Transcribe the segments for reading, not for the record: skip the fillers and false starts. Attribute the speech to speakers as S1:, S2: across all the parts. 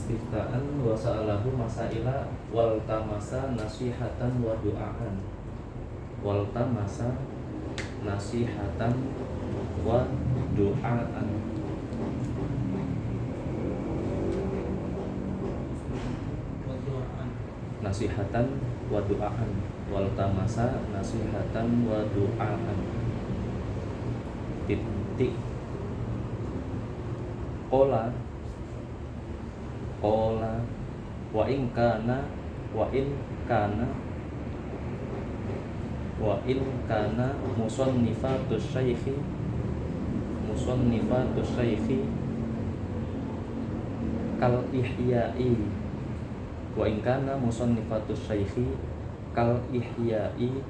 S1: istiftaan wa sa'alahu masaila wal tamasa nasihatan wa du'aan. Wal tamasa nasihatan wa du'aan. Nasihatan wa du'aan. Wal tamasa nasihatan wa du'aan. Titik. Qala wa in kana musannifatus syaikhi kal ihya'i wa in kana musannifatus syaikhi kal ihya'i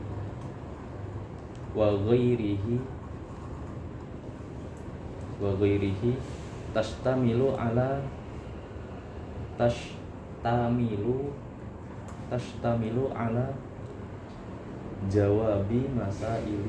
S1: wa ghairihi tashtamilu ala jawabi masaili.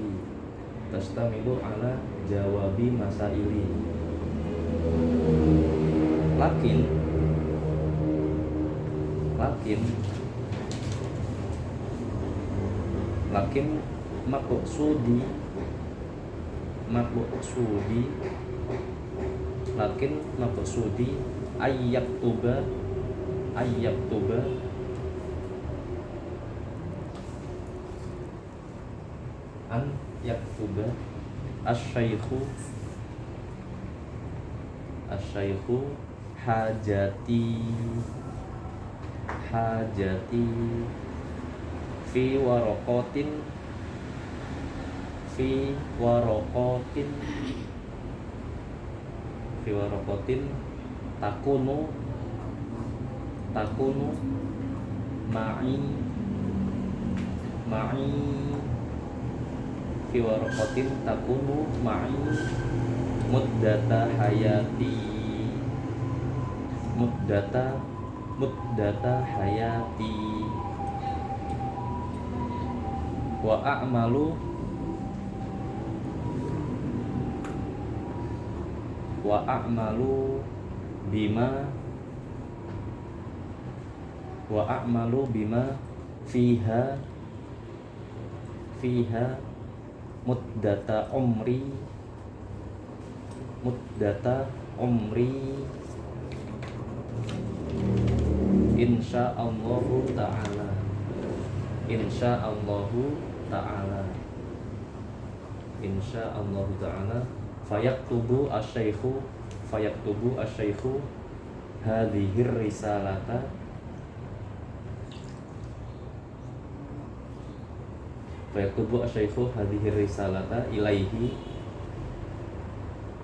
S1: Lakin maqsudi ayyaktuba an yaktuba asy-syaikhu hajati fi waraqatin takunu ma'i fi waraqatin takunu ma'i muddata hayati wa a'malu bima fiha muddata umri insyaallahu ta'ala fayaktubu asy-syaikhu hadhir risalata ilaihi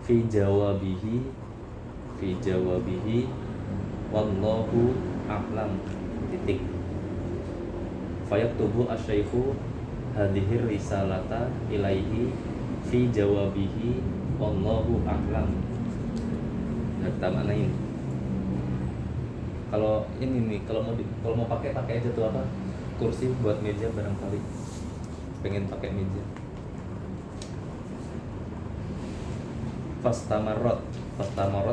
S1: fi jawabihi wallahu a'lam. Titik. Fayaktubu asy-syaikhu hadhir risalata ilaihi fi jawabihi wallahu a'lam. Kita manain. Kalau ini nih, kalau mau pakai aja tuh apa? Kursi buat meja barangkali. Pengen pakai meja. Fastamarot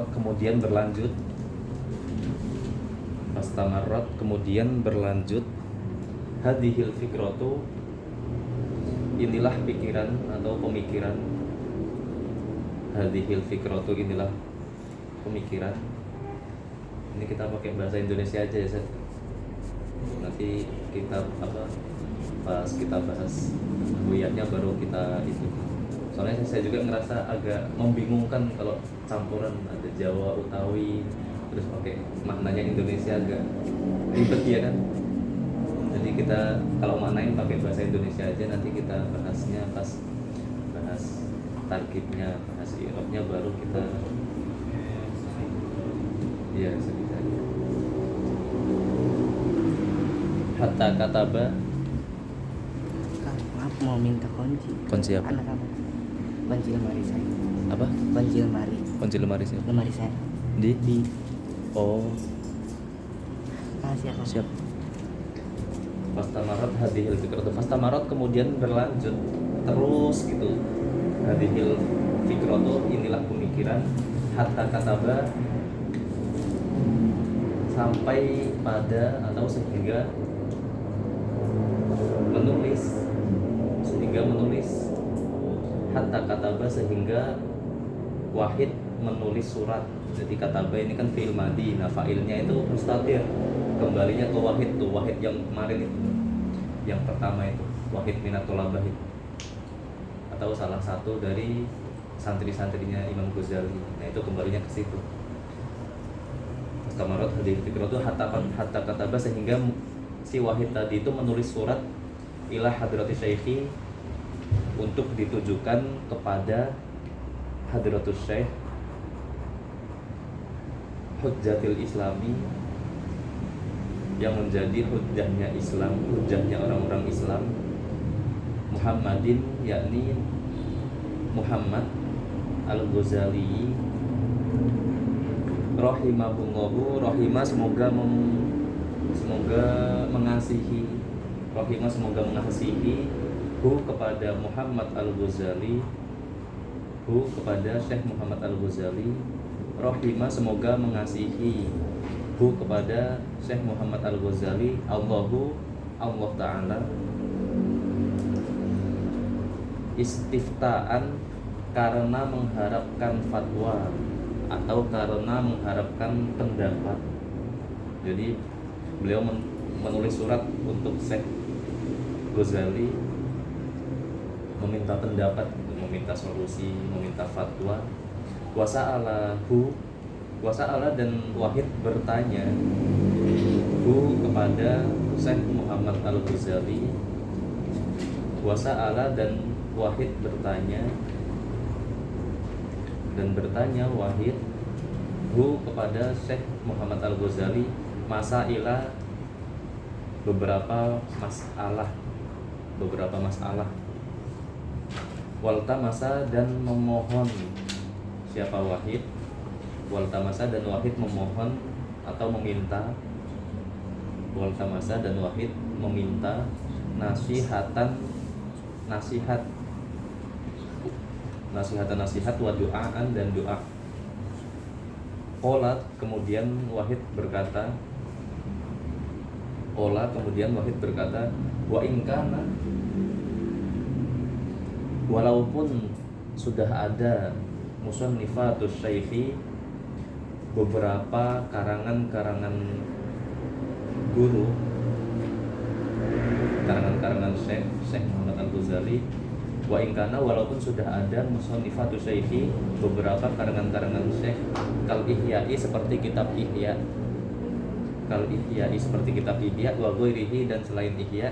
S1: kemudian berlanjut. Hadhil fikratu, inilah pikiran atau pemikiran. Hadhil fikratu, inilah pemikiran. Ini kita pakai bahasa Indonesia aja ya, Seth. Nanti kita pas kita bahas buyatnya baru kita itu. Soalnya saya juga ngerasa agak membingungkan kalau campuran ada Jawa, Utawi, terus pakai maknanya Indonesia agak ribet ya kan. Jadi kita kalau maknain pakai bahasa Indonesia aja, nanti kita bahasnya pas bahas tarkibnya, bahas i'rabnya baru kita ya sedikit aja. Hatta kataba.
S2: Maaf, mau minta kunci.
S1: Kunci apa?
S2: Anak kamu. Kunci lemari saya.
S1: Apa?
S2: Kunci lemari.
S1: Kunci lemari siapa?
S2: Lemari saya.
S1: Di. Oh.
S2: Siap.
S1: Siap. Fastamarat hadhil fikratu. Fastamarat kemudian berlanjut terus gitu. Hadhil fikratu, inilah pemikiran. Hatta kataba sampai pada atau sehingga menulis hatta kataba, sehingga Wahid menulis surat. Jadi kataba ini kan fi'il madi, nah fa'ilnya itu mustatir, kembalinya ke Wahid tuh, Wahid yang kemarin itu, yang pertama itu Wahid minat tolabah itu, atau salah satu dari santri-santrinya Imam Ghazali. Nah itu kembalinya ke situ. Kamarat hadis fikro itu hatta kataba, sehingga si Wahid tadi itu menulis surat ila hadrati syekhi, untuk ditujukan kepada hadratus syekh hujjatil islami, yang menjadi hujjahnya Islam, hujjahnya orang-orang Islam, Muhammadin, yakni Muhammad Al-Ghazali rahimahullahu, rahimah semoga mengasihi, rahimah semoga mengasihi, hu kepada Muhammad Al-Ghazali, hu kepada Syekh Muhammad Al-Ghazali, rahimah semoga mengasihi, hu kepada Syekh Muhammad Al-Ghazali, Allah Ta'ala, istiftaan, karena mengharapkan fatwa atau karena mengharapkan pendapat. Jadi beliau menulis surat untuk Syekh Ghazali, meminta pendapat, meminta solusi, meminta fatwa. Wasa'ala dan Wahid bertanya, hu kepada Syekh Muhammad Al-Ghazali, wasa'ala dan Wahid bertanya, Wahid hu kepada Syekh Muhammad Al-Ghazali, masailah, beberapa masalah, waltamasa dan memohon. Siapa Wahid? Waltamasa dan Wahid memohon atau meminta, waltamasa dan Wahid meminta nasihat wa doaan dan doa. Qolat kemudian Wahid berkata, wa ingkana, walaupun sudah ada musannifatus syekhi, beberapa karangan-karangan guru, karangan-karangan Syekh Muhammad Al-Ghazali, wa ingkana walaupun sudah ada musannifatus syekhi, beberapa karangan-karangan Syekh, kal ihya'i seperti kitab Ihya, wa ghairihi dan selain Ihya,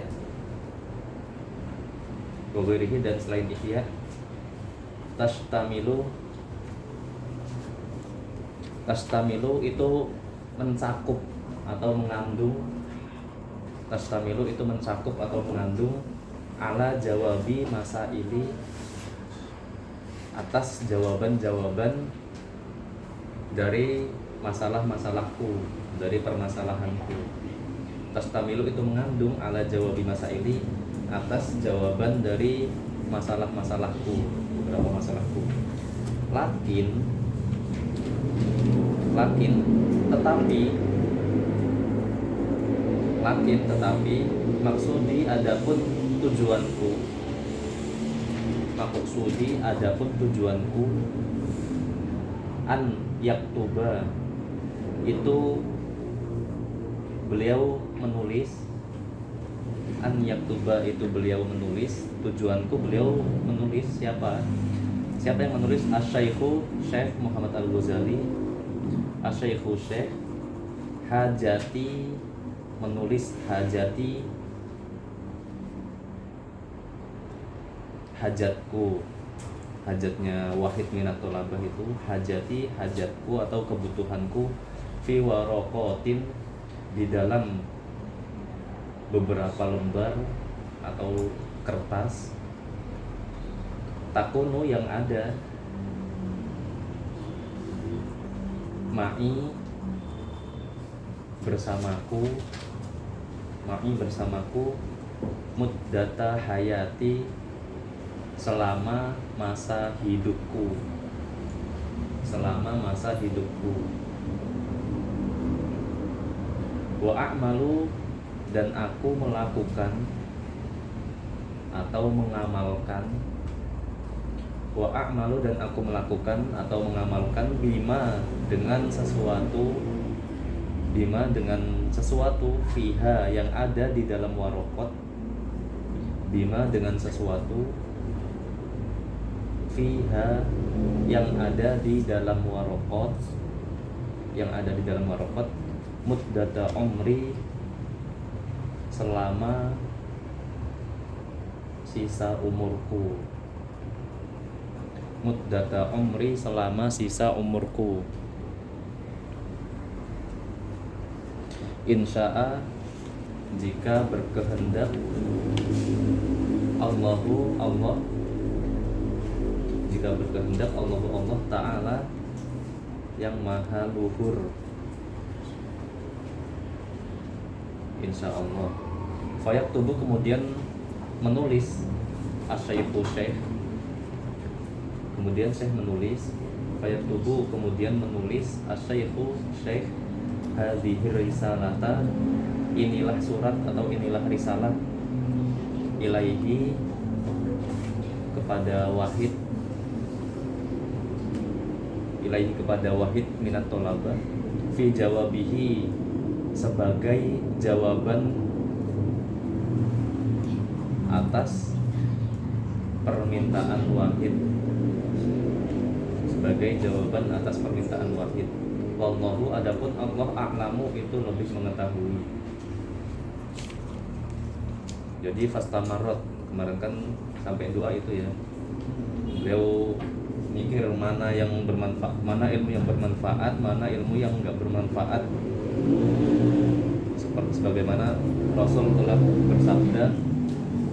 S1: tastamilu itu mencakup atau mengandung ala jawabi masaili, atas jawaban-jawaban dari masalah-masalahku, dari permasalahanku. Tastamilu itu mengandung ala jawabi masaili, atas jawaban dari masalah-masalahku, beberapa masalahku. Tetapi maksudi adapun tujuanku, an yaktuba itu beliau menulis, tujuanku beliau menulis. Siapa yang menulis? Asy-Syaikhu Syekh Muhammad Al-Ghazali, Asy-Syaikhu Syekh, hajati menulis hajatku, hajatnya Wahid minat tolabah itu, hajatku atau kebutuhanku, fi waraqatin di dalam beberapa lembar atau kertas, takunu yang ada, ma'i bersamaku, muddata hayati selama masa hidupku, Wa a'malu, dan aku melakukan atau mengamalkan. Wa a'malu, dan aku melakukan atau mengamalkan bima, dengan sesuatu, bima dengan sesuatu, fiha yang ada di dalam warokot, bima dengan sesuatu, fiha yang ada di dalam warokot, yang ada di dalam warokot, muddata umri, selama sisa umurku, muddata umri, selama sisa umurku. Insya'a, jika berkehendak, Allahu Allah, jika berkehendak Allahu Allah Ta'ala yang maha luhur, insya Allah. Fayak tubuh, kemudian menulis, asyaikhu syekh, kemudian syekh menulis, fayak tubuh, kemudian menulis, asyaikhu syekh, hadhir risalata, inilah surat atau inilah risalah, ilaihi, kepada wahid, ilaihi kepada wahid minat tolaba, fi jawabihi, sebagai jawaban atas permintaan wahid, sebagai jawaban atas permintaan wahid. Wallahu, adapun Allah a'lamu, itu lebih mengetahui. Jadi fastamarot, kemarin kan sampai doa itu ya, beliau mikir mana yang bermanfaat, mana ilmu yang bermanfaat, mana ilmu yang enggak bermanfaat. Seperti sebagaimana Rasul telah bersabda,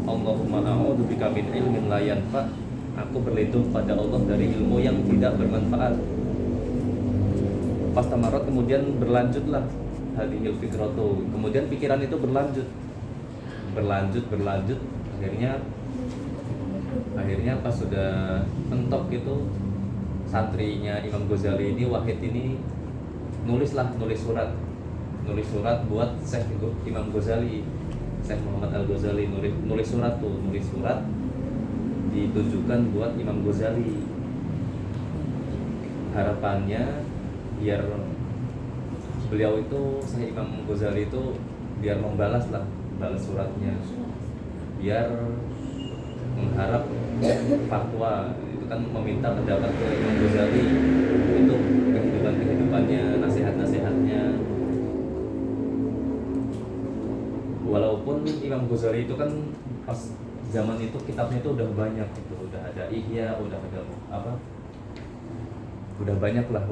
S1: Allahumma a'udzubika min ilmin la yanfa', aku berlindung pada Allah dari ilmu yang tidak bermanfaat. Fastamarot, kemudian berlanjutlah hadhil fikratu, kemudian pikiran itu berlanjut, akhirnya pas sudah mentok itu, santrinya Imam Ghazali ini, Wahid ini, nulis surat buat Syekh Imam Ghazali, Syekh Muhammad Al-Ghazali, nulis surat ditujukan buat Imam Ghazali. Harapannya biar beliau itu, Syekh Imam Ghazali itu, biar balas suratnya, biar mengharap fatwa, itu kan meminta pendapat ke Imam Ghazali, itu kehidupannya, nasihatnya. Walaupun Imam Ghazali itu kan pas zaman itu kitabnya itu udah banyak, itu udah ada Ihya, udah ada apa, udah banyak lah,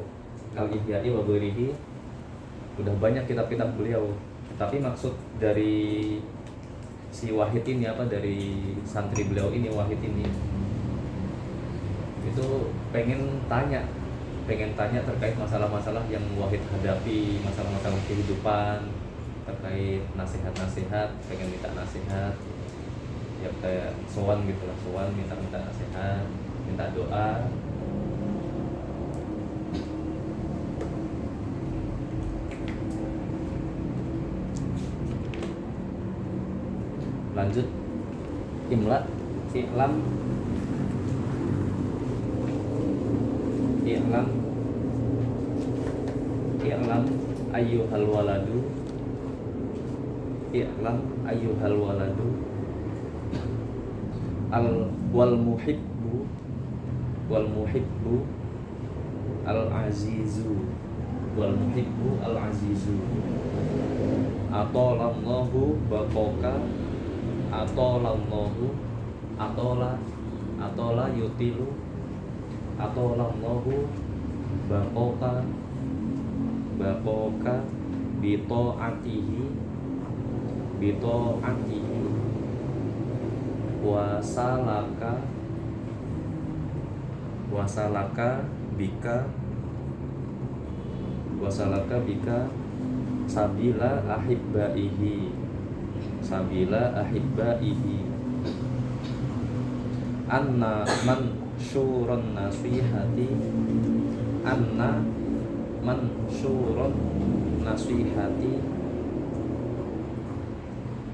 S1: Al-Ihya'i wa ghairihi, udah banyak kitab-kitab beliau. Tapi maksud dari si Wahid ini, dari santri beliau ini, Wahid ini, itu pengen tanya terkait masalah-masalah yang Wahid hadapi, masalah-masalah kehidupan, terkait nasihat-nasihat, pengen minta nasihat, ya kayak sowan gitu lah, minta nasihat, minta doa. Lanjut, imla, i'lam ayyuhal waladu, wal muhibbu al azizu, atolallahu bakoka, atola yutilu, atolallahu bakoka bito'atihi wasalaka bika sabila ahibbaihi anna mansyurun nasihati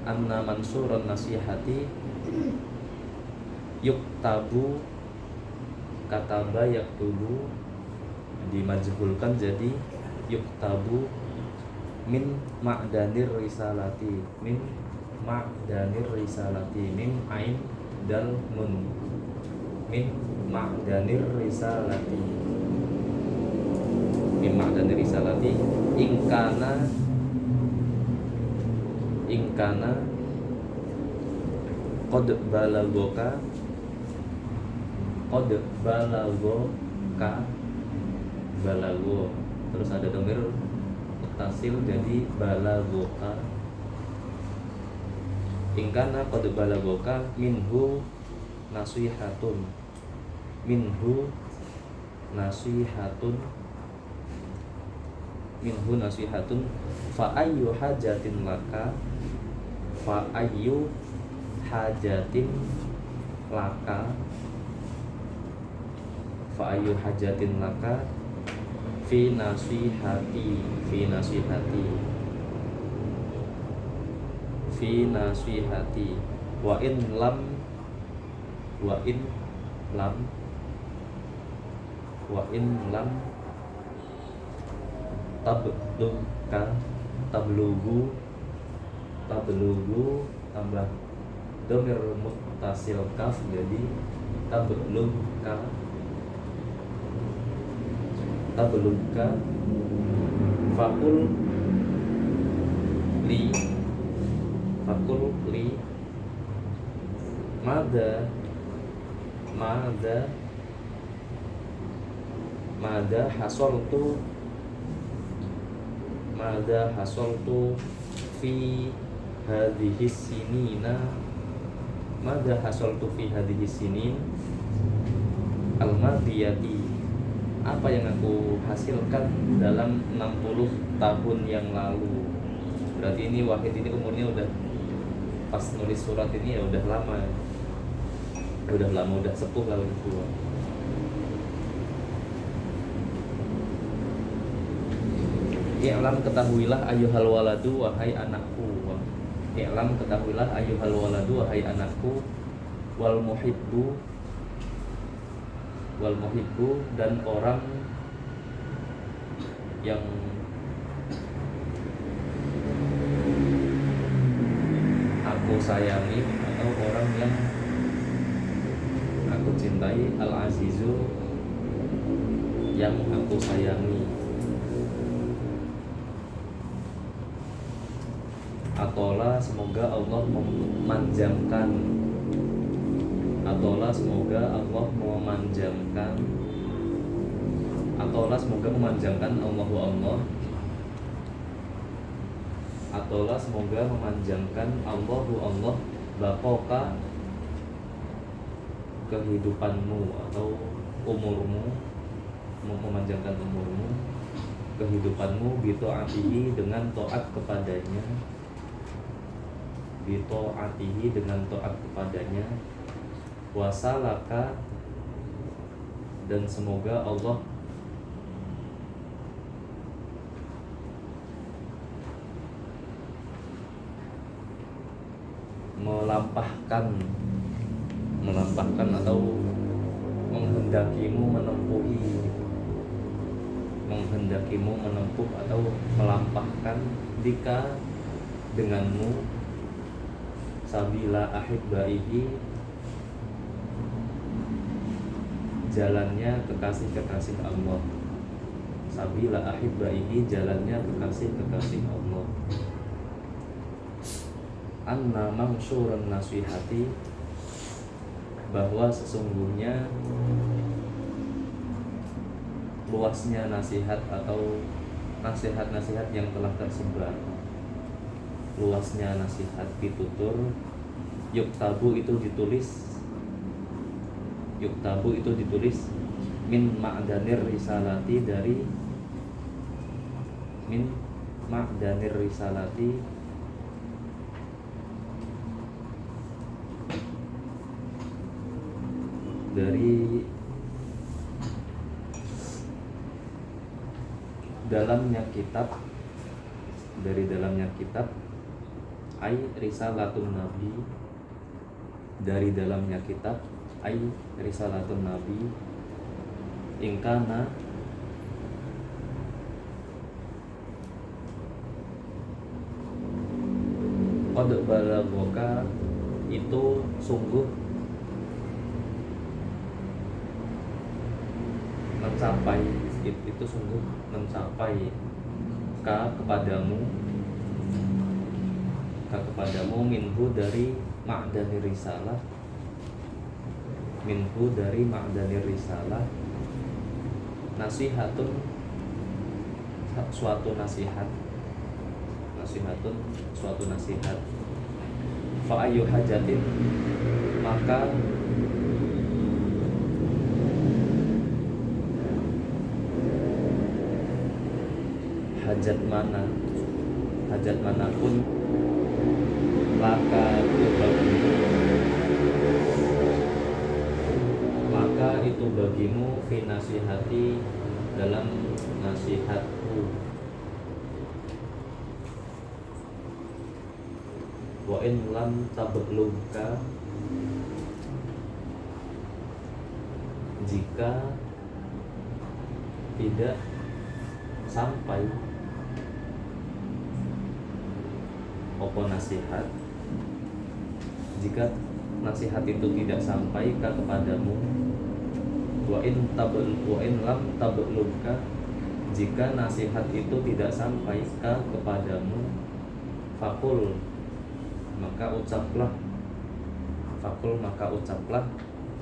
S1: anna mansuran nasihati yuktabu, kataba yaktubu dimajhulkan jadi yuktabu min ma'danir risalati, min ma'danir risalati, min ain dal nun, min ma'danir risalati, min ma'danir risalati ingkana qad balagoka, qad balagoka, balago terus ada domir mutasil jadi balagoka. Ingkana qad balagoka minhu nasihatun, minhu nasihatun, minhu nasihatun fa ayyu hajatin laka, fa ayyu hajatin laka, fa ayyu hajatin laka fi nasihati, fi nasihati, fi nasihati wa in lam, wa in lam, wa in lam tabluka, tablugu, tablugu tambah domir muttasil kaf jadi tabluka, tabluka fakul li, fakul li mada, mada, mada hasoltu, mada hasoltu fi hadhihi sinina, mada hasoltu fi hadhihi sinin al-madiyati, apa yang aku hasilkan dalam 60 tahun yang lalu. Berarti ini Wahid ini umurnya udah pas nulis surat ini ya udah lama, udah sepuh lah, udah tua. I'lam ketahuilah ayyuhal waladu wahai anakku, i'lam ketahuilah ayyuhal waladu wahai anakku, wal muhibbu, wal muhibbu dan orang yang aku sayangi atau orang yang aku cintai, al azizu yang aku sayangi. Atola semoga Allah memanjangkan, atola semoga Allah memanjangkan, atola semoga memanjangkan Allahu Allah, atola semoga memanjangkan Allahu Allah bakoka kehidupanmu atau umurmu, memanjangkan umurmu, kehidupanmu bito'atihi dengan to'at kepadanya, bito'atihi dengan to'at kepadanya, wasalaka dan semoga Allah melampahkan atau menghendakimu menempuh atau melampahkan dika denganmu sabila ahibbaihi jalannya kekasih-kekasih Allah, sabila ahibbaihi jalannya kekasih-kekasih Allah. Anna mangsurun nasihati bahwa sesungguhnya luasnya nasihat atau nasihat-nasihat yang telah tersebar, luasnya nasihat ditutur, yuktabu itu ditulis, yuktabu itu ditulis min ma'danir risalati dari min ma'danir risalati dari dalamnya kitab, dari dalamnya kitab ai risalatun nabi, dari dalamnya kitab, ai risalatun nabi, ingkana qad balaghoka, itu sungguh mencapai, itu sungguh mencapai kepadamu minhu dari ma'dani risalah, minhu dari ma'dani risalah, nasihatun, suatu nasihat, nasihatun, suatu nasihat, fa ayu hajatin, maka hajat manapun maka itu bagimu fi nasihati, dalam nasihatku, wa in lam tablugka, jika tidak sampai opo nasihat, jika nasihat itu tidak sampai kepadamu, wa in lam tablugka, jika nasihat itu tidak sampai kepadamu, fakul, maka ucaplah,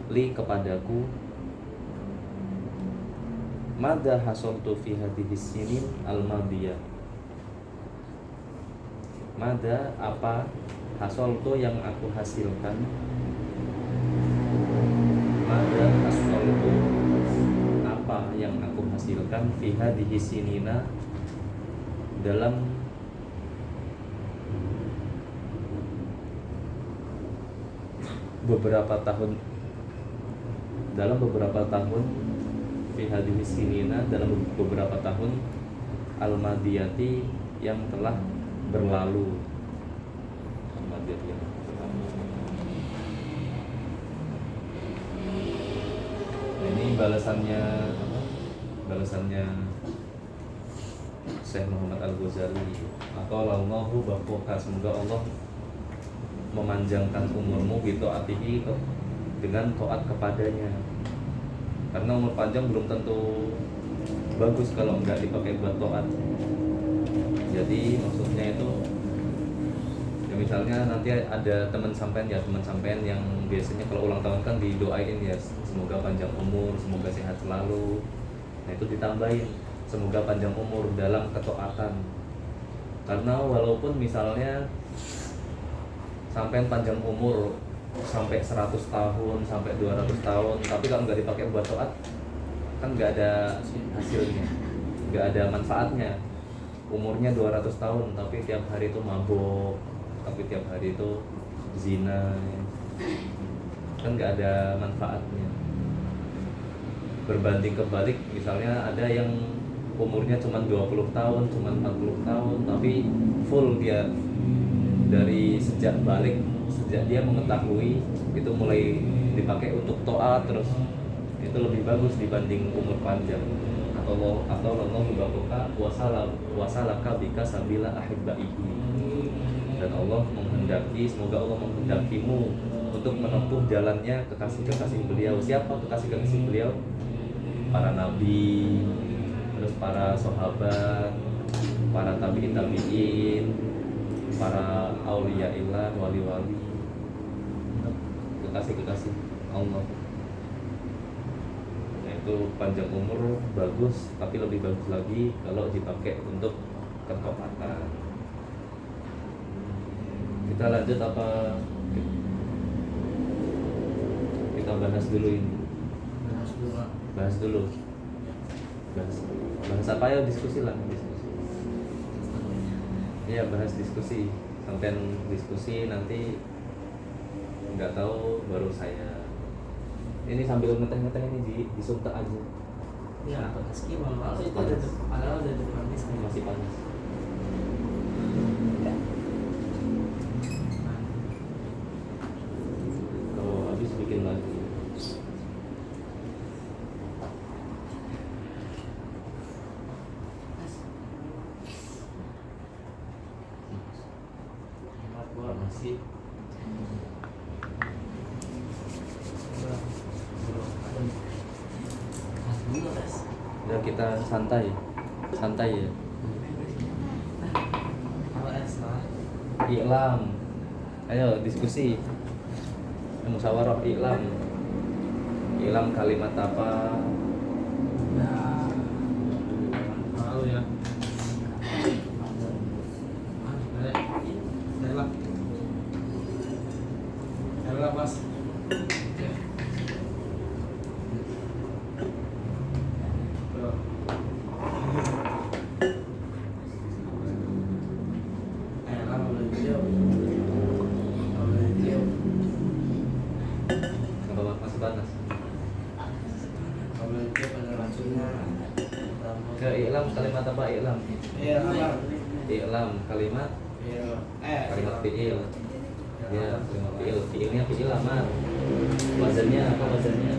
S1: li kepadaku, madza hasaltu fi hadhihi sinin al-madiyah, mada apa, hasolto yang aku hasilkan, mada hasolto apa yang aku hasilkan, fi hadhihi sinina, dalam beberapa tahun, fi hadhihi sinina, dalam beberapa tahun, al-madiyati, yang telah berlalu, ini balasannya Syekh Muhammad Al-Ghazali, atau Allahu bakoka, semoga Allah memanjangkan umurmu gitu, atihi, dengan taat kepadanya, karena umur panjang belum tentu bagus kalau nggak dipakai buat taat. Jadi maksudnya itu ya, misalnya nanti ada teman sampean yang biasanya kalau ulang tahun kan didoain ya, semoga panjang umur, semoga sehat selalu. Nah itu ditambahin, semoga panjang umur dalam ketaatan. Karena walaupun misalnya sampean panjang umur sampai 100 tahun, sampai 200 tahun, tapi kalau nggak dipakai buat taat kan nggak ada hasilnya, nggak ada manfaatnya. Umurnya 200 tahun tapi tiap hari itu mabuk, tapi tiap hari itu zina, kan nggak ada manfaatnya. Berbanding kebalik, misalnya ada yang umurnya cuma 20 tahun, cuma 40 tahun, tapi full dia dari sejak dia mengetahui itu mulai dipakai untuk taat terus, itu lebih bagus dibanding umur panjang. Atau Allah membakuka wasalaka bika sabila ahibbaihi, dan Allah menghendaki, semoga Allah menghendakimu untuk menempuh jalannya kekasih-kekasih beliau. Siapa kekasih-kekasih beliau? Para nabi, terus para sahabat, para tabi'in, para auliyaillah, wali-wali, kekasih-kekasih Allah. Itu panjang umur bagus, tapi lebih bagus lagi kalau dipakai untuk ketaatan. Kita lanjut apa? Kita bahas dulu ini. Bahas dulu. Bahas apa ya? Diskusi lah. Iya, bahas diskusi. Sampai diskusi nanti nggak tahu baru saya. Ini sambil ngeteh-ngeteh ini disuntak aja.
S3: Ya, meski malah itu ada depan
S1: Masih panas. Udah kita santai ya.
S3: Kalau S lah.
S1: Iklam. Ayo diskusi. Musyawarah iklam. Iklam kalimat apa?
S3: Ya. Tahu ya. Saya Mas.
S1: Apa masih panas? Ke iklam kalimat apa iklam? Iklam kalimat fiil. Ya, kalimat fiil. Fiilnya fiil amat. Wazannya apa wazannya?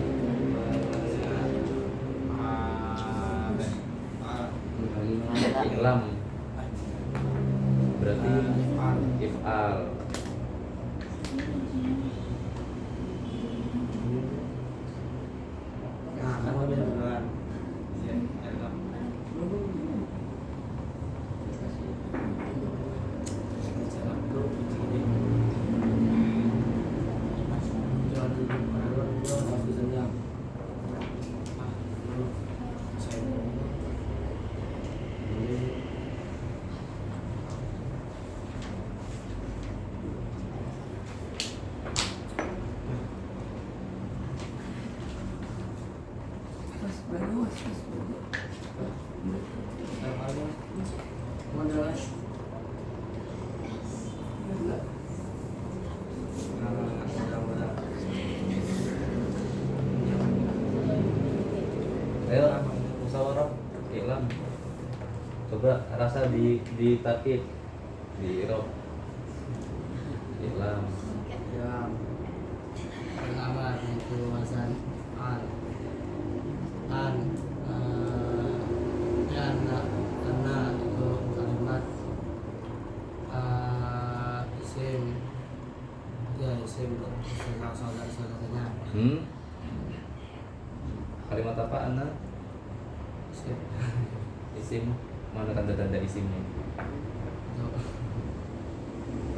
S1: Iklam. Berarti if'al. Ayo musyawarah iklam. Coba rasa di tarkib di irob iklam.
S3: Pertama itu wazan an karena itu kalimat isim ya isim saudaranya
S1: Kalimat apa anak?
S3: isim
S1: Isim. Mana tanda-tanda isimnya?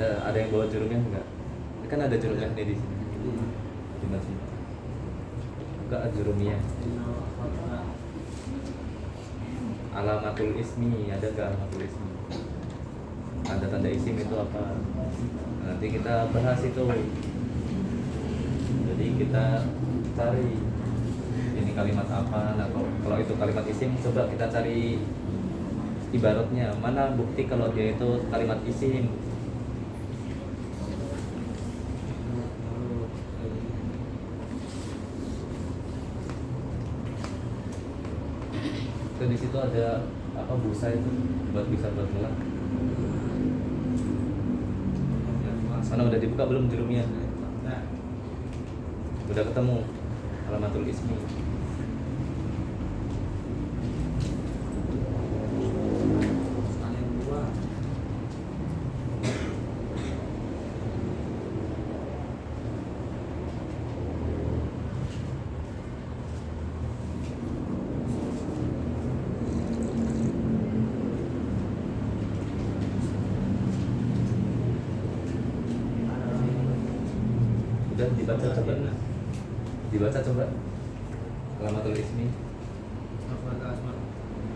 S3: itu
S1: Ada yang bawa jurumnya enggak? Kan ada jurumnya nih di sini. Di masjid. Enggak ada jurumnya. Alamatul ismi, ada enggak alamatul ismi? Tanda-tanda isim itu apa? Nanti kita bahas itu. Jadi kita cari ini kalimat apa. Nah, kalau itu kalimat isim, coba kita cari ibaratnya. Mana bukti kalau dia itu kalimat isim? Itu di situ ada apa busa itu buat bisa buat ngelak. Mana udah dibuka belum jurumnya? Udah ketemu alamatul ismi. Udah dibaca coba. Dibaca coba. Alamatul ismi.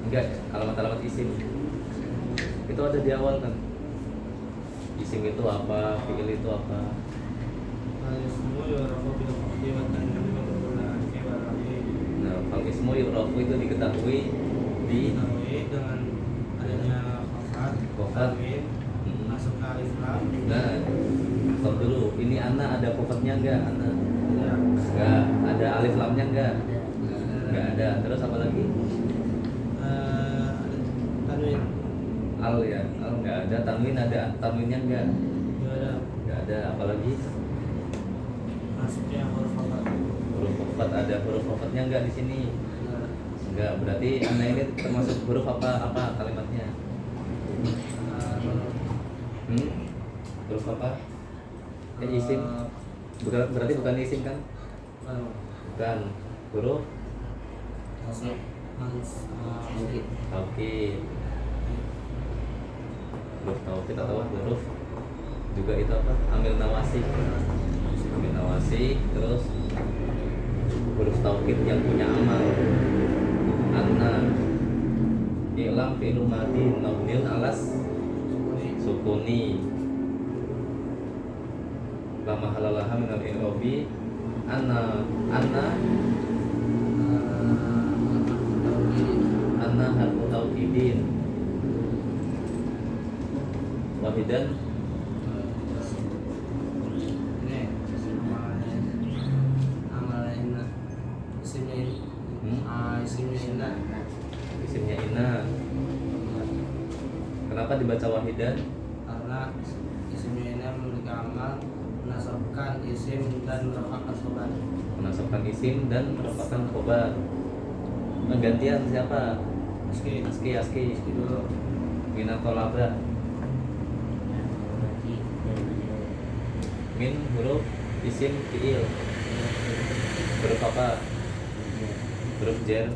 S1: Enggak, alamat-alamat isim. Itu ada di awal kan. Isim itu apa, fiil itu apa. Nah, fal ismu yu'rafu itu diketahui di
S3: dengan adanya
S1: Qofat.
S3: masuk ke alif lam.
S1: Nah, stop dulu. Ini ana ada kofatnya enggak? Ana.
S3: Ya.
S1: Enggak, ada alif lamnya enggak? Enggak ada. Terus apa lagi?
S3: Tanwin
S1: Al ya. Al enggak ada. Tanwin ada. Tanwinnya enggak?
S3: juga ada
S1: Enggak ada. Apalagi
S3: masuknya huruf fathah.
S1: huruf kofat ada. Huruf kofatnya enggak di sini? Enggak. Berarti ana ini termasuk huruf apa kalimatnya? Huruf apa? Isim. Berarti bukan isim kan? Bukan. Huruf
S2: Taukid.
S1: taukid. Huruf taukid atau huruf juga itu apa? Amil nawasi. Amil nawasi, terus huruf taukid yang punya amal. Anna ilam fi'lu madhi mabniun alas sukuni la mahalalaha minal i'rabi anna harfu taukidin wahidan
S3: ini amalnya isimnya ini isimnya inna
S1: isimnya inna. Kenapa dibaca wahidan?
S3: karena isimnya ini memiliki amal menasabkan isim dan merofakkan khobar.
S1: Menasabkan isim dan merupakan khobar. Penggantian siapa? Aski
S3: Dulu
S1: Minat tolaba. Min huruf isim fi'il. Huruf apa? Huruf jar.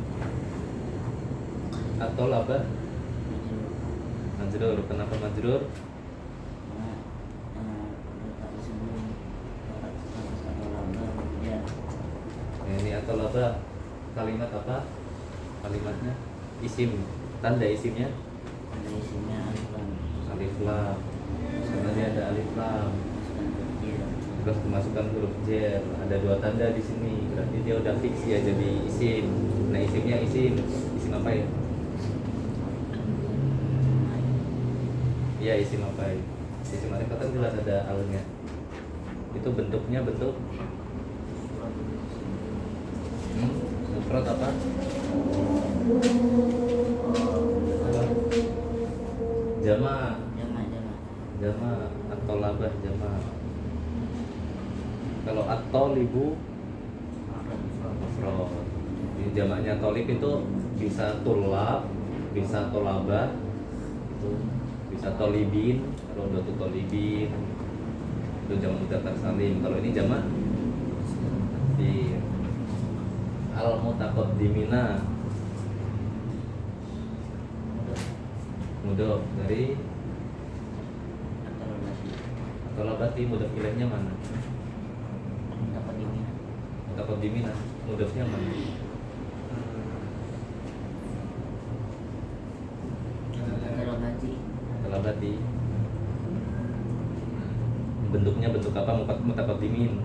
S1: Atau laba majrur. Kenapa majrur? Ini atau laba kalimat apa? Kalimatnya isim. Tanda isimnya
S2: Ada isinya
S1: alif lam. Karena dia ada alif lam. Terus dimasukkan huruf jar. Ada dua tanda di sini. Berarti dia udah fix ya jadi isim. Nah isimnya isim apa ya? Iya isim apa ya? Isim ma'rifah kan jelas ada alnya. Itu bentuknya bentuk mufrad apa? Jama atau labah jama. Kalau at-talibu mufrad. Ini jamaknya tolib itu bisa tulab, bisa tolabah, itu bisa tolibin, kalau udah tuh tolibin itu jamak mudzakkar salim. Kalau ini jamak di al-mutaqaddimina mudhof dari tolabati mudhof ilaihnya mana? Mutaqaddimina mudhofnya mana? Tolabati bentuknya bentuk apa? Mutaqaddimin.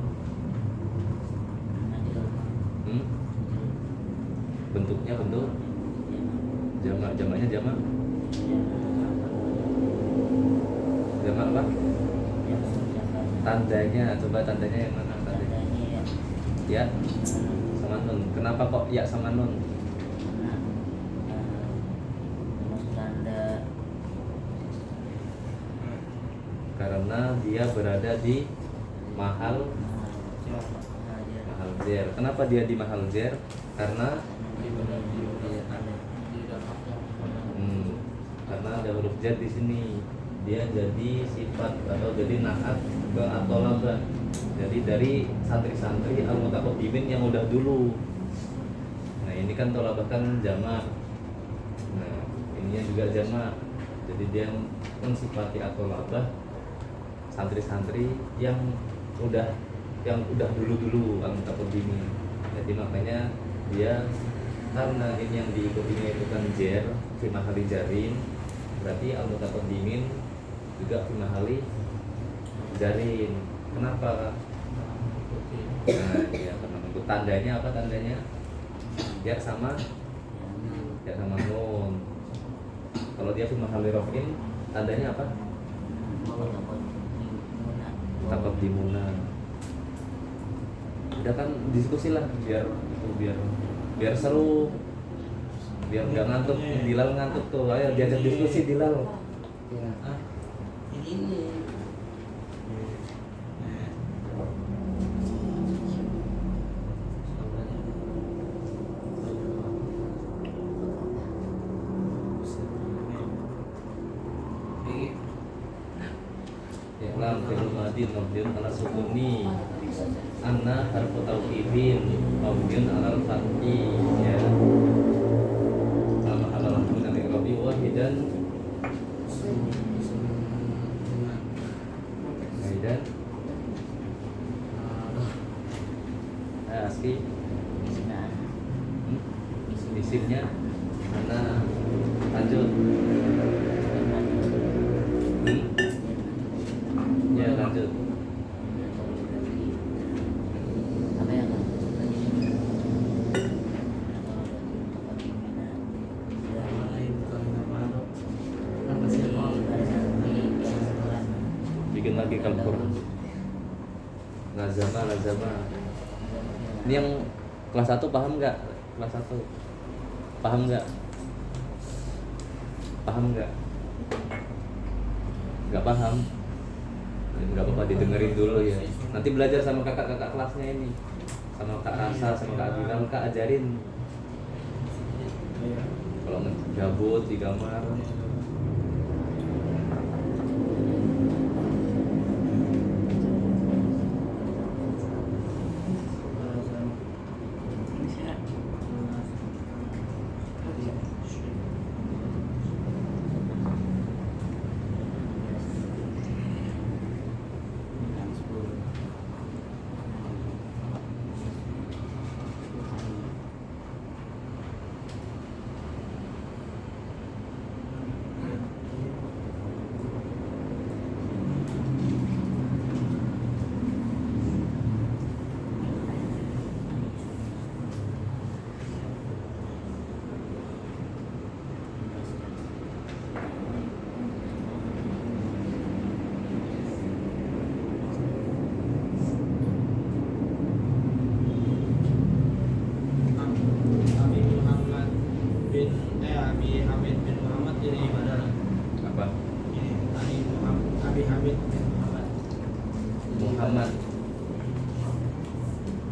S1: Bentuknya bentuk jamaknya jamak apa? Tandanya, coba tandanya yang mana tandanya? Ya sama nun. Kenapa kok ya sama nun? Karena dia berada di mahal jar. Kenapa dia di mahal jar? Karena karena ada huruf jar di sini. Dia jadi sifat atau jadi naat ke atolaba. Jadi dari santri-santri al-mutaqaddimin yang udah dulu. Nah ini kan tolabah kan jamak. Nah ininya juga jamak. Jadi dia mensifati atolabah santri-santri yang udah dulu al-mutaqaddimin. Jadi makanya dia karena ini yang diikutinya itu kan jar fi mahali jarin, berarti al-mutaqaddimin juga fi mahali jarin. Kenapa? Nah, ya karena itu tandanya apa tandanya? Ya sama nun. Kalau dia fi mahali raf'in tandanya apa? Taqaddimuna. Udah kan diskusi lah biar seru, biar nggak ngantuk. Dilal ngantuk tuh, ayo diajak diskusi Dilal.
S3: ini
S1: Lam fi'il madhi mabniun ala sukuni. Anna harfu tauhidin mabniun ala fathi ya. isimnya mana? Lanjut. Ya lanjut.
S2: Apa ya kan?
S1: Bikin lagi kalkur. Lazama. Ini yang kelas 1 paham nggak? Kelas 1 paham nggak? Paham nggak? Nggak paham? Nggak apa-apa, didengerin dulu ya. Nanti belajar sama kakak-kakak kelasnya ini, sama Kak Rasa, sama Kak Abiram, Kak ajarin. Kalau gabut di kamar.
S3: Abi Hamid bin Muhammad ini adalah
S1: Apa?
S3: Abi Hamid bin
S1: Muhammad.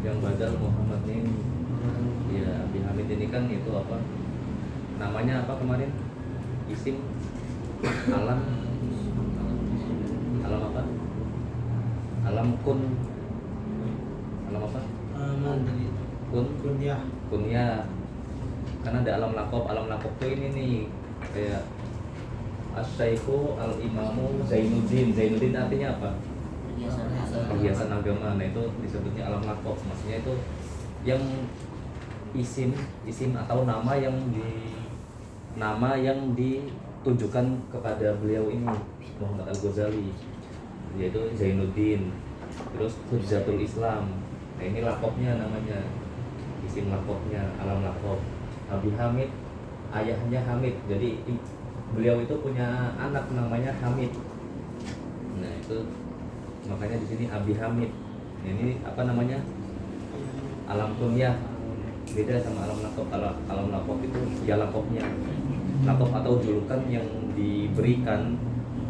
S1: Yang badal Muhammad ini. Ya, Abi Hamid ini kan itu apa? Namanya apa kemarin? Isim, alam, alam apa? Alam kun, alam apa?
S3: Mandiri
S1: Kun,
S3: kuliah.
S1: kunyah. Karena ada alam lakob tuh ini nih kayak Asy-Syaikhu Al-Imamu Zainuddin. Zainuddin artinya apa? Perhiasan agama. Nah itu disebutnya alam lakob. Maksudnya itu yang isim atau nama yang ditujukan kepada beliau ini, Muhammad Al-Ghazali, yaitu Zainuddin. Terus Hujjatul Islam. Nah ini lakobnya namanya, isim lakobnya, alam lakob. Abi Hamid, ayahnya Hamid. Jadi beliau itu punya anak namanya Hamid. Nah itu makanya di sini Abi Hamid. Nah, ini apa namanya? Alam kunyah. Beda sama alam lakob. Kalau alam lakob itu ya lakobnya, lakob atau julukan yang diberikan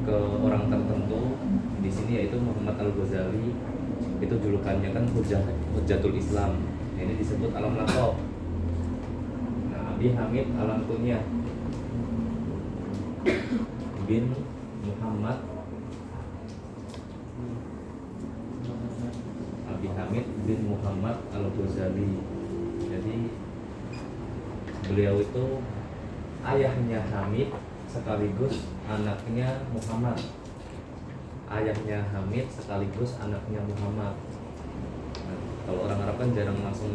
S1: ke orang tertentu. Di sini yaitu Muhammad Al-Ghazali, itu julukannya kan Hujjatul Islam. Nah, ini disebut alam lakob. Nah, Abi Hamid alam kunyah bin Muhammad. Abi Hamid bin Muhammad Al-Ghazali. Jadi beliau itu ayahnya Hamid sekaligus anaknya Muhammad. Ayahnya Hamid sekaligus anaknya Muhammad. Nah, kalau orang Arab kan jarang langsung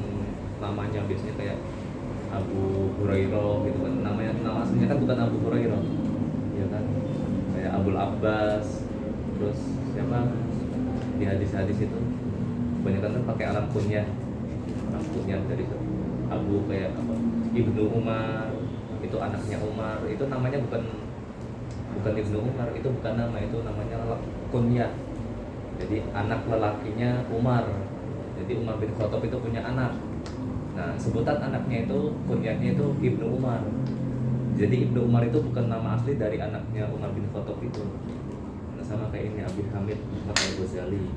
S1: namanya, biasanya kayak Abu Hurairah gitu kan. Nama aslinya kan bukan Abu Hurairah, ya kan? Kayak Abul Abbas. Terus siapa di hadis-hadis itu kebanyakan kan pakai alam kunyah dari Abu, kayak apa, Ibnu Umar, itu anaknya Umar, itu namanya bukan Ibnu Umar, itu bukan nama, itu namanya kunyah. Jadi anak lelakinya Umar. Jadi Umar bin Khattab itu punya anak. Nah, sebutan anaknya itu kunyahnya itu Ibnu Umar. Jadi Ibnu Umar itu bukan nama asli dari anaknya Umar bin Khattab itu. Nah, sama kayak ini Abi Hamid Muhammad Al-Ghazali.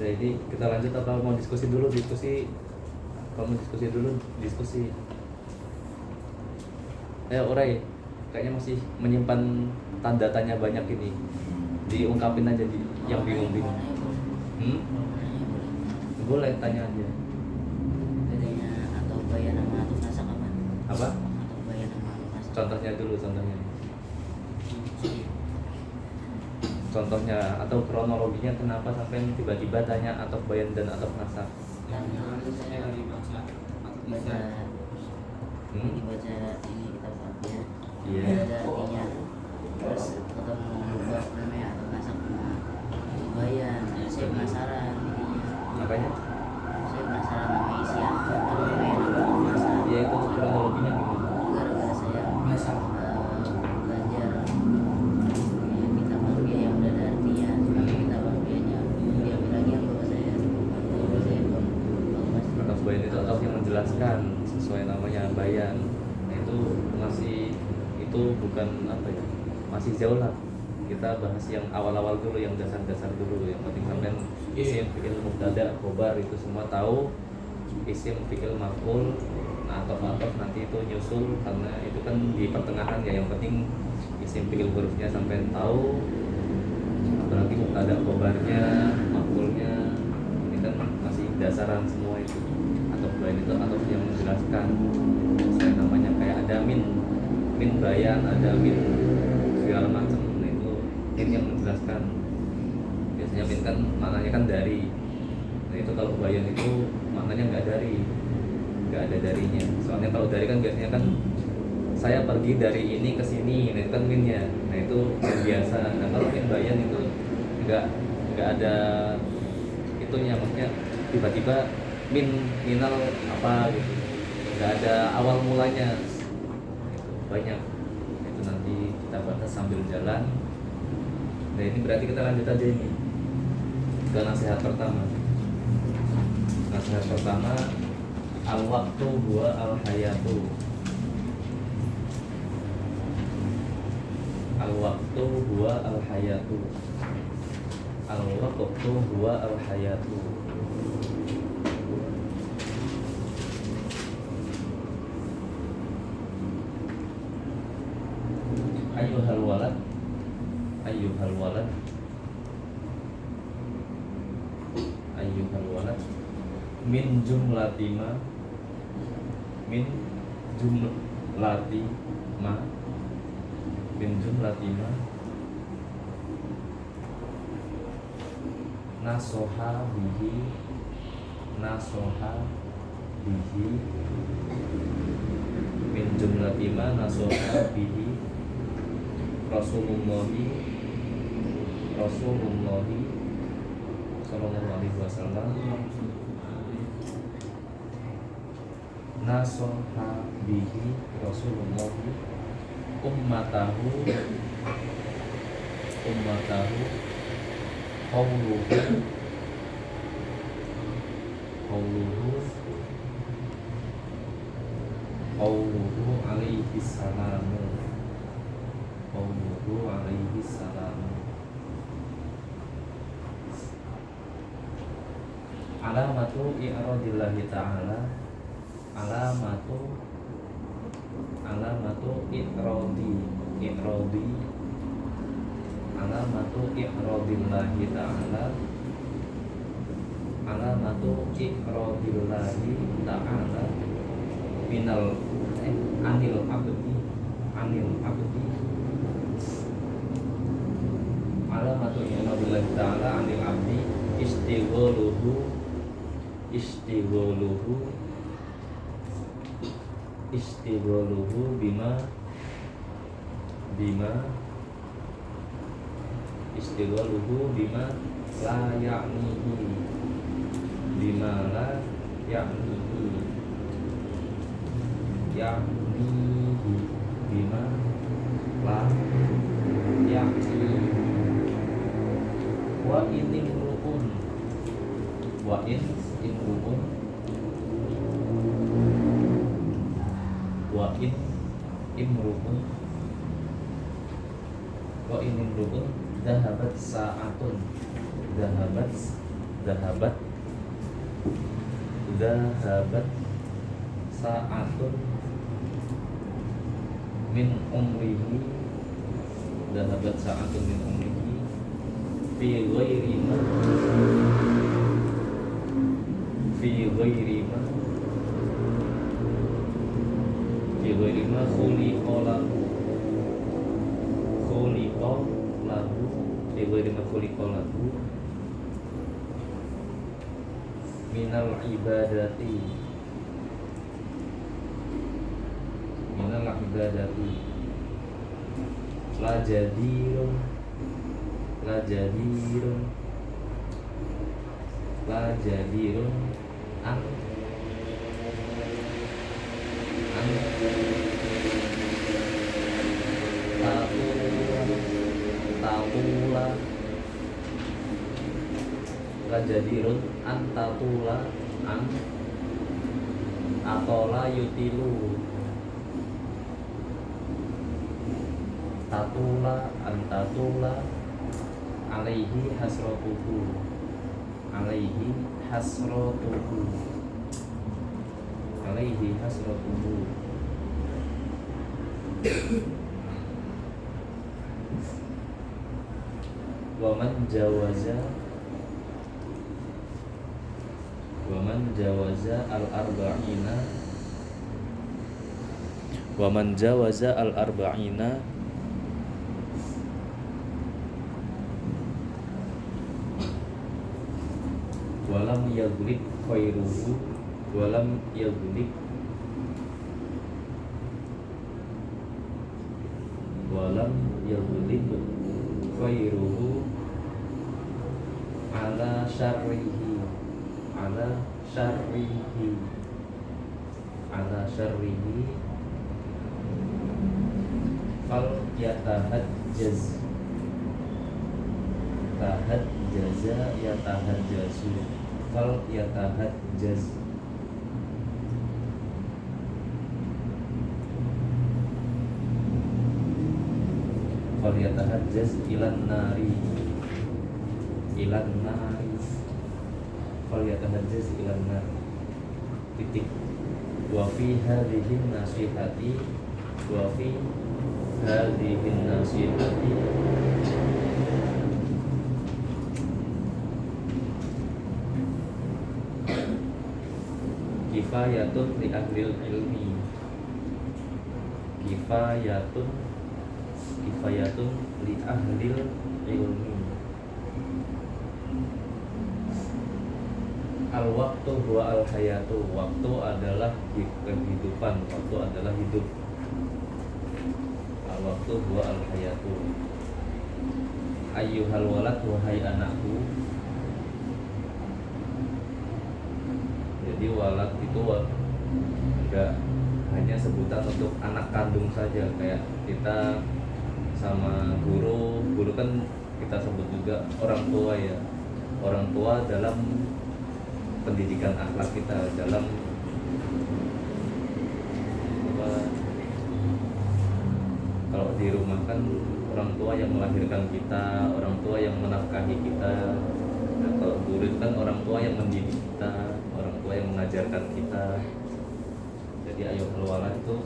S1: Jadi kita lanjut atau mau diskusi dulu? Kalau mau diskusi. Orai, kayaknya masih menyimpan tanda tanya banyak ini. Diungkapin aja yang bingung-bingung. Boleh tanya aja.
S2: Bedanya atau bayar nama atau nasak apa?
S1: Apa?
S2: Atau bayar nama atau nasak?
S1: Contohnya atau kronologinya, kenapa sampai tiba-tiba tanya atau bayan dan atau nasak.
S3: saya lagi baca atau
S2: baca
S3: bisa
S2: lagi baca ini kitab artinya
S1: Iya.
S2: ada artinya terus ketemu bab namanya atau nasab bayan saya penasaran jadinya
S1: Apanya?
S2: saya penasaran nama isi apa atau bayan apa masa
S1: Ya itu kronologinya gimana?
S2: gara-gara saya
S3: biasa
S2: belajar ya, kitab artinya yang udah ada artinya tapi kitab artinya diambil lagi yang bapak saya belum pasti
S1: Atau bayan itu atau yang menjelaskan sesuai namanya bayan. Nah itu masih itu bukan apa ya, masih jauh lah. Kita bahas yang awal-awal dulu, yang dasar-dasar dulu. Yang penting sampean isim, fi'il, mubtada, khobar itu semua tahu. Isim, fi'il, maf'ul, nah atau nanti itu nyusul karena itu kan di pertengahan ya. Yang penting isim, fi'il, hurufnya sampean tahu. Apalagi mubtada, khobarnya, maf'ulnya, ini kan masih dasaran semua itu. Atau bayan itu atau yang menjelaskan saya namanya kayak ada min bayan, ada min segala macam. Nah itu min yang menjelaskan. Biasanya min kan maknanya kan dari. Nah itu kalau bayan itu maknanya nggak ada darinya. Soalnya kalau dari kan biasanya kan saya pergi dari ini ke sini, nah itu kan minnya. Nah itu min biasa. Nah kalau min bayan itu nggak ada itunya, maksudnya tiba-tiba minal apa gitu, nggak ada awal mulanya. Itu banyak, itu nanti kita bahas sambil jalan. Nah ini berarti kita lanjut aja ini ke nasihat pertama. Nasihat pertama, al waktu huwa al hayatu. Al waktu huwa al hayatu. Al waktu huwa al hayatu. Ayyuhal walad, ayyuhal walad, ayyuhal walad, min jumlati ma, min jumlati ma, min jumlati ma, nasoha bihi, nasoha bihi, min jumlati ma nasoha bihi Rasulullahi sallallahu alaihi wasallam nasoha bihi Rasulullahi ummatahu qawluhu alaihi salamu qawluhu alaihi salamu alamatu i'radillahi ta'ala alamatu i'radi alamatu i'radillahi ta'ala alamatu i'radillahi ta'ala minal anil abdi alamatu i'radillahi ta'ala anil abdi istighaluhu bima istighaluhu bima la ya'nihi bima la ya'nihi bima la ya'nihi wa in imru'un wa in imru'un dhahabat sa'atun dhahabat sa'atun min umrihi dhahabat sa'atun min umrihi fi ghairi ma khuliqa lahu minal ibadati la jadirun an tatula la jadirun an tatula an atola yutilu tatula an tatula alaihi hasratuhu waman jawaza al arba'ina walam yaghlib khairuhu ala syarrihi fal yatahajjaz fal yatahajjaz ilan nari fal yatahajjaz ilan nari titik wa fi hadhihi nasihati kifayatun li ahlil ilmi al waktu huwa al hayatu, waktu adalah kehidupan, waktu adalah hidup. Al waktu huwa al hayatu. Ayyuhal walad, wahai anakku. Jadi walad itu enggak hanya sebutan untuk anak kandung saja, kayak kita sama guru kan kita sebut juga orang tua ya. Orang tua dalam pendidikan akhlak kita, dalam kalau di rumah kan orang tua yang melahirkan kita, orang tua yang menafkahi kita. Nah, kalau guru itu kan orang tua yang mendidik kita, orang tua yang mengajarkan kita. Jadi ayyuhal walad itu,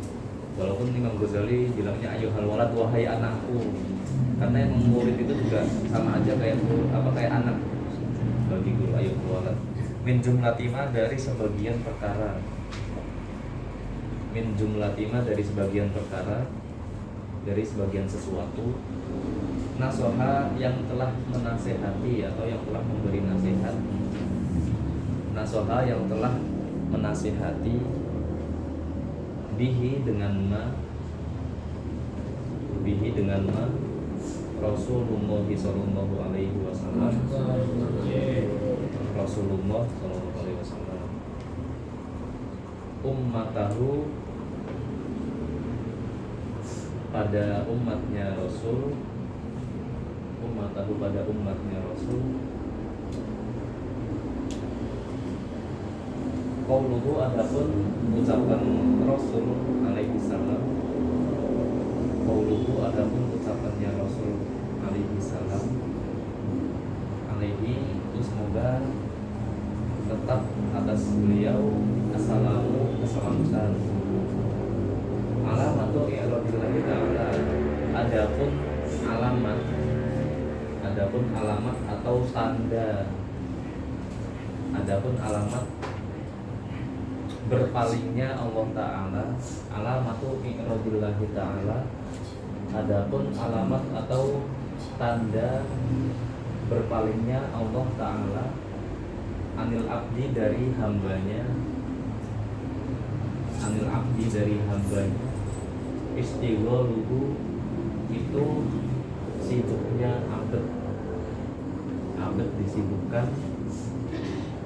S1: walaupun Imam Ghazali bilangnya ayyuhal walad, wahai anakku, karena yang murid itu juga sama aja kayak guru, kayak anak bagi guru. Ayyuhal walad min jumlatima, dari sebagian perkara, min jumlatima, dari sebagian perkara, dari sebagian sesuatu, nasoha, yang telah menasehati atau yang telah memberi nasihat, nasoha, yang telah menasehati, bihi dengan ma Rasulullah sallallahu alaihi wasallam, Rasulullah sallallahu alaihi wasallam, ummatahu, pada umatnya Rasul, ummatahu, pada umatnya Rasul. Qauluhu, adapun ucapan Rasul alaihi salam, qauluhu, adapun ucapannya Rasul alaihi salam, alaihi itu semoga tetap atas beliau assalamu, keselamatan. Alamatu i'radillahi ta'ala, adapun alamat atau tanda, adapun alamat berpalingnya Allah Ta'ala, alamatu i'radillahi ta'ala, adapun alamat atau tanda berpalingnya Allah Ta'ala, anil abdi dari hambanya, anil abdi dari hambanya, istighaluhu itu sibuknya abd, abd disibukkan,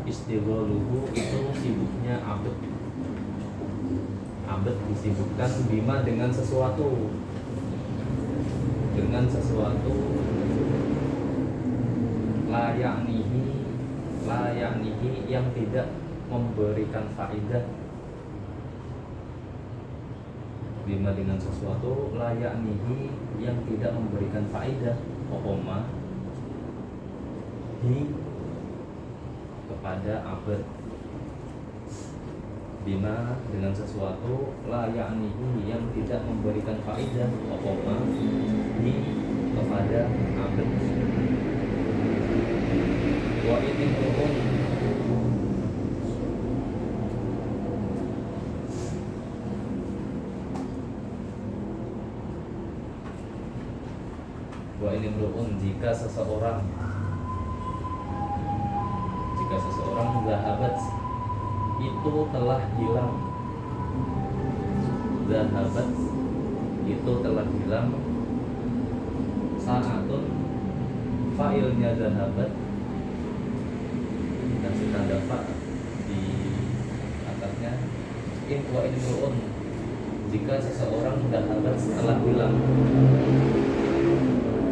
S1: istighaluhu itu sibuknya abd, abd disibukkan bima dengan sesuatu, dengan sesuatu layaknihi yang tidak memberikan faidah, bima dengan sesuatu layaknihi yang tidak memberikan faidah, opoma hi kepada abad, bima dengan sesuatu layaknihi yang tidak memberikan faidah, opoma hi kepada abad. Wa ini hukum wa ini hukum jika seseorang zahabat itu telah hilang, zahabat itu telah hilang, saatun fa'ilnya zahabat, kasih tanda fa di atasnya, wa imru'un jika seseorang zahabat telah hilang,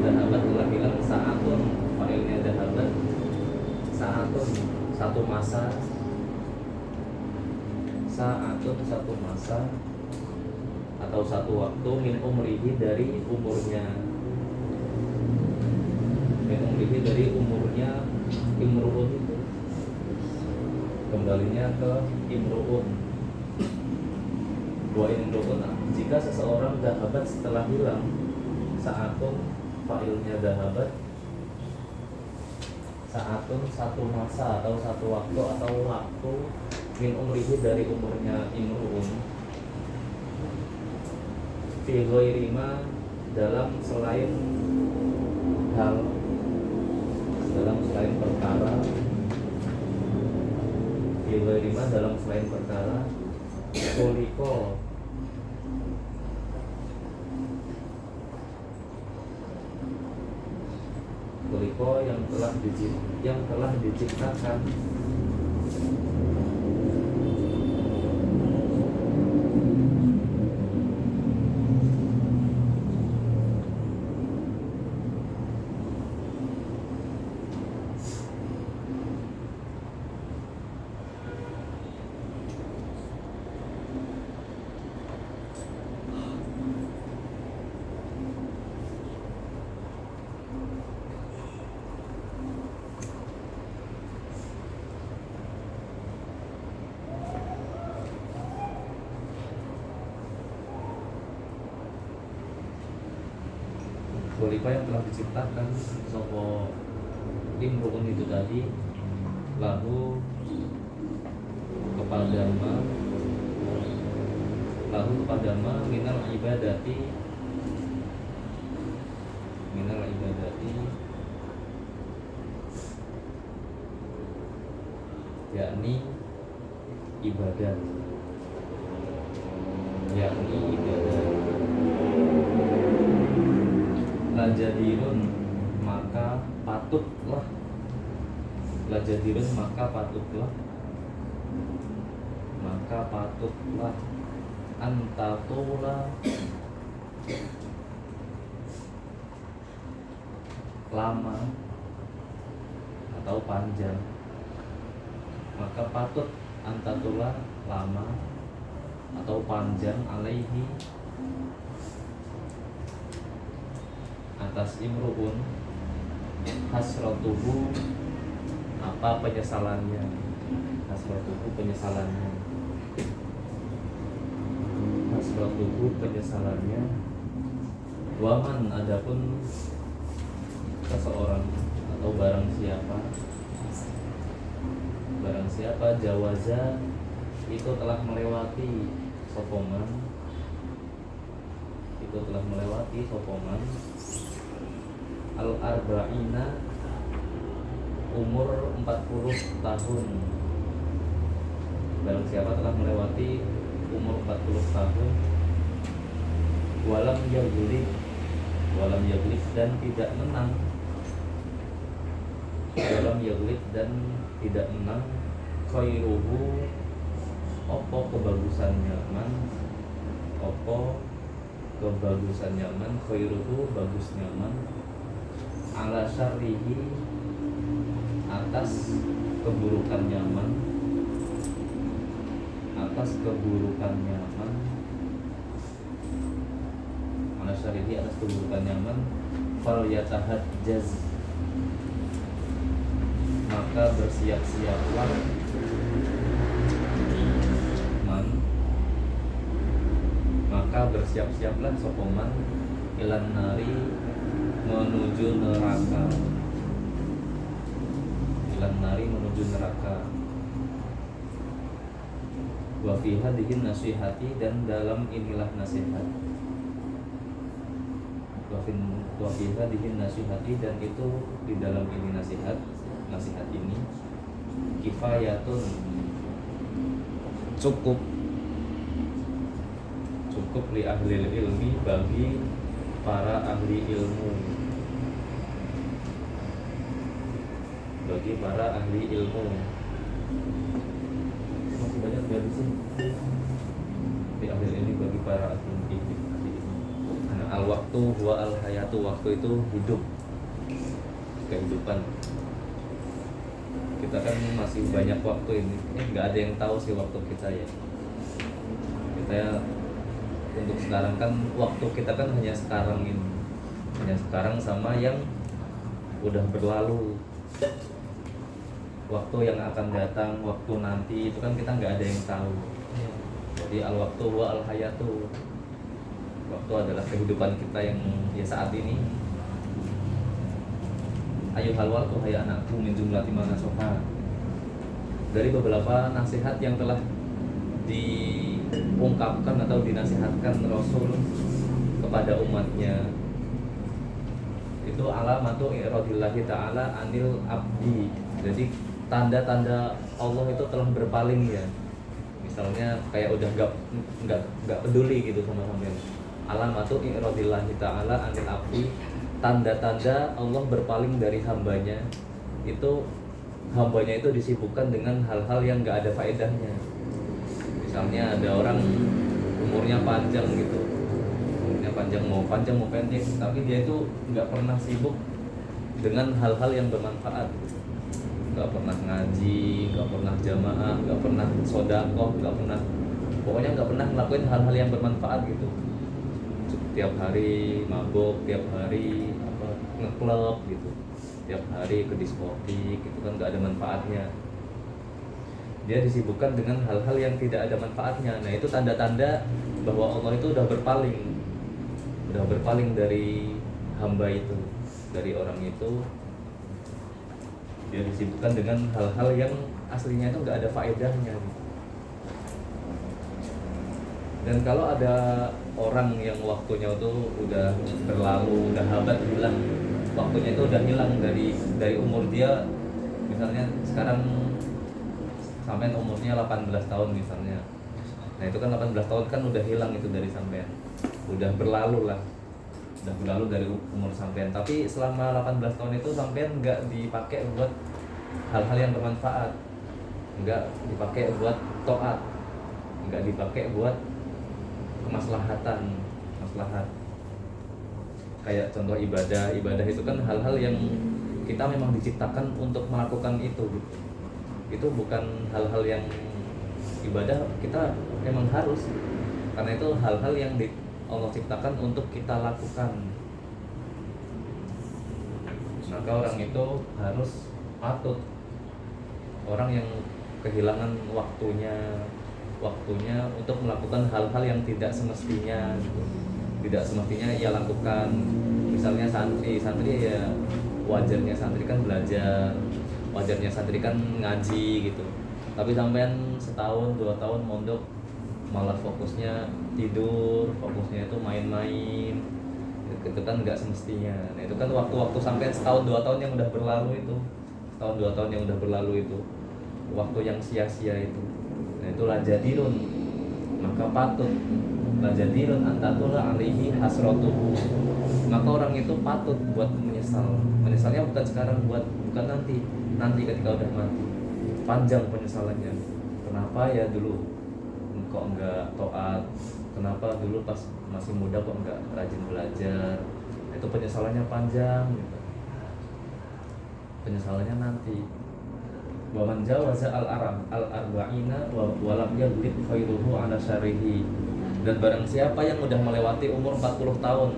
S1: zahabat telah hilang, saatun fa'ilnya zahabat, saatun satu masa, saatun satu masa atau satu waktu, min umrihi dari umurnya, min umrihi dari umurnya imru'un itu kembalinya ke imru'un. Wa imru'un jika seseorang zahabat setelah hilang, saatun fa'ilnya zahabat, saatun satu masa atau satu waktu atau waktu, min umrihi dari umurnya imru'un, fi ghairi ma dalam selain hal, dalam selain perkara, fi ghairi ma dalam selain perkara, kuliko yang telah diciptakan, Kulipa yang telah diciptakan sopo imru'un itu tadi, lahu kepada ma minal ibadati, yakni ibadah, lajadirun maka patutlah, lajadirun maka patutlah antatula lama atau panjang, maka patut antatula lama atau panjang, alaihi atas imru'un, hasratuhu apa penyesalannya, hasratuhu penyesalannya, waman adapun seseorang atau barang siapa jawaza itu telah melewati sopoman, al arba'ina umur 40 tahun. Barang siapa telah melewati umur 40 tahun, walam yaglib dan tidak menang, khairuhu opo kebagusannya man, khairuhu bagus nyaman, ala syarrihi atas keburukan nyaman, ala syarrihi atas keburukan nyaman, fal yatahajjaz maka bersiap-siaplah sopoman ilan nari menuju neraka, wa fi hadhihi nasihati dan dalam inilah nasihat, wa fi hadhihi nasihati dan itu di dalam ini nasihat ini kifayatun cukup li ahli ilmi bagi para ahli ilmu, masih banyak dari sini li ahli ilmi bagi para ahli ilmu. Nah, al waktu wa al hayatu, waktu itu hidup, kehidupan. Kita kan masih banyak waktu ini, nggak ada yang tahu sih waktu kita ya. Kita untuk sekarang kan waktu kita kan hanya sekarang ini, hanya sekarang sama yang udah berlalu. Waktu yang akan datang, waktu nanti itu kan kita nggak ada yang tahu. Jadi al waktu wa al hayatu, waktu adalah kehidupan kita yang ya saat ini. Ayuhal waktu hai anakku min jumlati ma nasoha, dari beberapa nasihat yang telah diungkapkan atau dinasihatkan Rasul kepada umatnya, itu alamatu iradillahi ta'ala anil abdi. Jadi tanda-tanda Allah itu telah berpaling ya. Misalnya kayak udah nggak peduli gitu sama sampean. Alamatu iradillahi ta'ala anil abdi, tanda-tanda Allah berpaling dari hambanya itu disibukkan dengan hal-hal yang nggak ada faedahnya. Misalnya ada orang umurnya panjang gitu, mau pendek, tapi dia itu nggak pernah sibuk dengan hal-hal yang bermanfaat, nggak pernah ngaji, nggak pernah jamaah, nggak pernah sodakoh, pokoknya nggak pernah ngelakuin hal-hal yang bermanfaat gitu. Tiap hari mabok, tiap hari ngeklub gitu, tiap hari ke diskotik, itu kan nggak ada manfaatnya. Dia disibukkan dengan hal-hal yang tidak ada manfaatnya. Nah itu tanda-tanda bahwa Allah itu udah berpaling dari hamba itu, dari orang itu. Dia disibukkan dengan hal-hal yang aslinya itu nggak ada faedahnya. Dan kalau ada orang yang waktunya itu udah berlalu, udah habat hilang, waktunya itu udah hilang dari umur dia, misalnya sekarang sampai umurnya 18 tahun misalnya. Nah itu kan 18 tahun kan udah hilang itu dari sampean, udah berlalu dari umur sampean. Tapi selama 18 tahun itu sampean nggak dipakai buat hal-hal yang bermanfaat, nggak dipakai buat taat, nggak dipakai buat maslahat. Kayak contoh ibadah itu kan hal-hal yang kita memang diciptakan untuk melakukan itu gitu. Itu bukan hal-hal yang ibadah kita memang harus, karena itu hal-hal yang Allah ciptakan untuk kita lakukan. Maka orang itu harus patut. Orang yang kehilangan waktunya untuk melakukan hal-hal yang tidak semestinya ia lakukan. Misalnya santri ya wajarnya santri kan belajar, wajarnya santri kan ngaji gitu. Tapi sampean setahun 2 tahun mondok malah fokusnya tidur, fokusnya itu main-main, itu kan nggak semestinya. Nah itu kan waktu-waktu sampean setahun 2 tahun yang udah berlalu itu tahun 2 tahun yang udah berlalu itu, waktu yang sia-sia itu, nah itulah jadirun, maka patut la jadirun antatula alihi hasrotuhu, maka orang itu patut buat menyesalnya bukan sekarang, bukan nanti ketika udah mati, panjang penyesalannya. Kenapa ya dulu kok enggak taat, kenapa dulu pas masih muda kok enggak rajin belajar, itu penyesalannya panjang gitu. Penyesalannya nanti. Wa man jawaza al-arba'ina wa lam yaghib khairuhu ala syarihi, dan barang siapa yang udah melewati umur 40 tahun,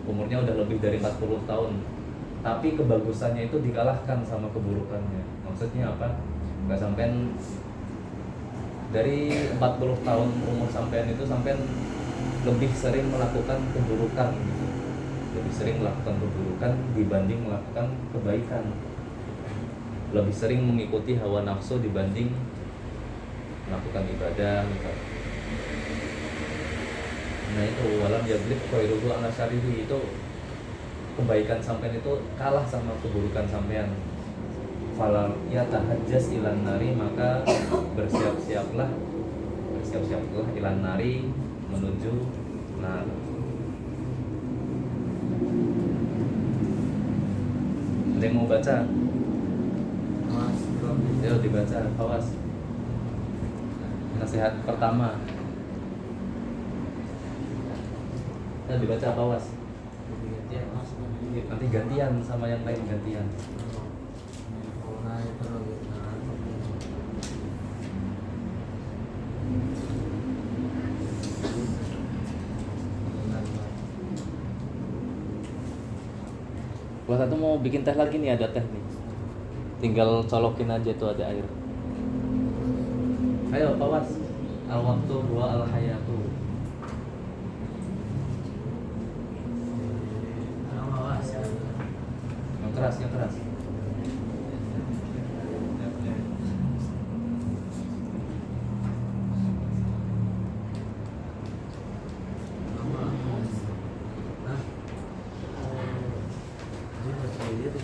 S1: umurnya udah lebih dari 40 tahun, tapi kebagusannya itu dikalahkan sama keburukannya. Maksudnya apa? Enggak sampean dari 40 tahun umur sampean itu sampean lebih sering melakukan keburukan gitu. Lebih sering melakukan keburukan dibanding melakukan kebaikan. Lebih sering mengikuti hawa nafsu dibanding melakukan ibadah gitu. Nah itu walam yaglib khairuhu ala syarihi, itu kebaikan sampean itu kalah sama keburukan sampean. Falam yatahajjaz ilan nari, maka bersiap-siaplah ilan nari, menuju nar. Ada yang mau baca? Ayo dibaca, awas. Nasihat pertama. Ayo dibaca, awas. Nanti gantian sama yang lain, gantian. Buat satu mau bikin teh lagi nih, ada teh nih. Tinggal colokin aja tuh, ada air. Ayo, awas. Al-waktu wa al-hayatu. Yang keras.